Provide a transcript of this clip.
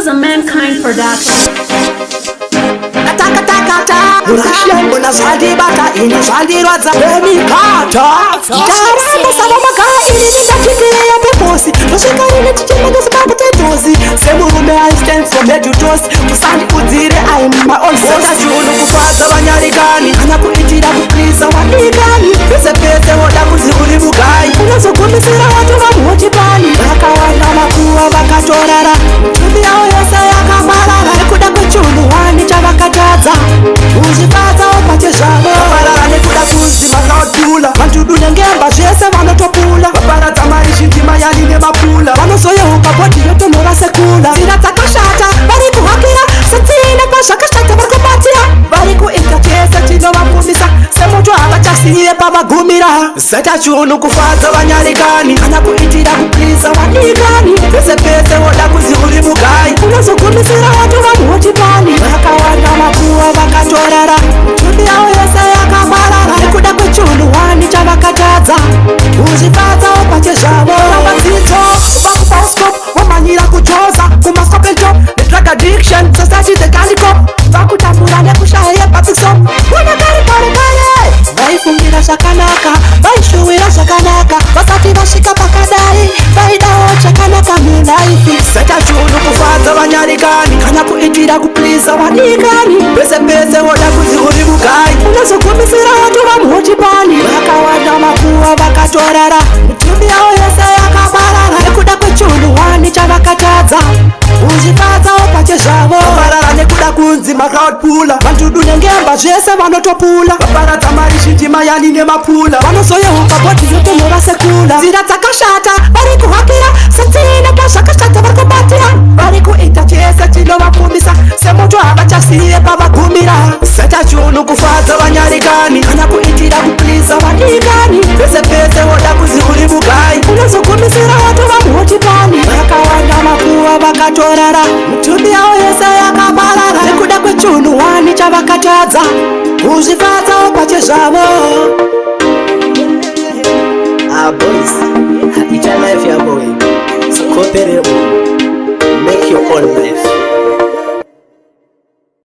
is a Mankind production. Urashiambo na zandi bata ina zandi radza Demi kata Jaramba sabo makaya ili nindachitire ya peposi Noshikari netichima ngesibaba tetozi Semurume I stand from head to toes Kusandi kuzire I am my own boss Sota chunu kufaza wanyarigani Kana kuitira kuplisa wanigani Pese pese hoda kuzihuri bugai Unazo kumisira watu wa muhotipani Baka wana makuwa baka torara Chubi yao yasa ya kamarara Nekuda kuchunu wani chabakataza Uzifaza opache zabo Kamarara nekuda kuzi makaotula Mantudule ngemba jese wanotopula Babara tamarishi ndima yaline mapula Wanosoye upapoti yote mora sekula Zirata kashata bari kuhakira Satine pasha kashata barkupatia Bari kuitachesa chino wapumisa Semutu abachasiye pabagumira Seta chunu kufaza wanyarigani Kana kuitira kuplisa wanigani Pese pese woda kuzihuri bugai Unazo kumisira watu wa muhotipani Baka wana makuwa baka torara Chubi yao yesa ya kamarara Nekuda kuchunu wani chabakataza Uzifaza opache zabo Wabazito, ubakupaskop Wamanyira kuchoza, kumaskopento The drug addiction, society the calicop Bakutambura nekushaye patisop Wanagari kare kare Baifungira shakanaka, baishuwira shakanaka Basati bashika pakadai, baidao shakanaka minaifi Seta chunu kufaza wanyarigani Kana kuitira kuplisa wanigani Pese pese woda kuzihuri bugai Unazo kumisira watu wa muhotipani Baka wana makuwa baka torara Mtumbi yao yesa ya kamarara Nekuda kuchunu wani chabakataza Uzifaza opache zabo Kamarara nekuda kunzi crowd pula Mantudule ngemba jese wanotopula Babara tamarishi ndima yaline mapula Wanosoye upapoti yote mora sekula Zirata kashata bari kuhakira Satine pasha kashata barkupatia Bari kuitachesa chino wapumisa Semutu abachasiye pabagumira Seta chunu kufaza wanyarigani Kana kuitira kuplisa wanigani Pese pese woda kuzihuri bugai Unazo kumisira watu wa muhotipani Baka wana makuwa baka torara Mtumbi yao yesa ya kamarara Nekuda kwechunu wani chabakataza Uzifaza opache zabo Boys, each life you are going, so cooperate, make your own life.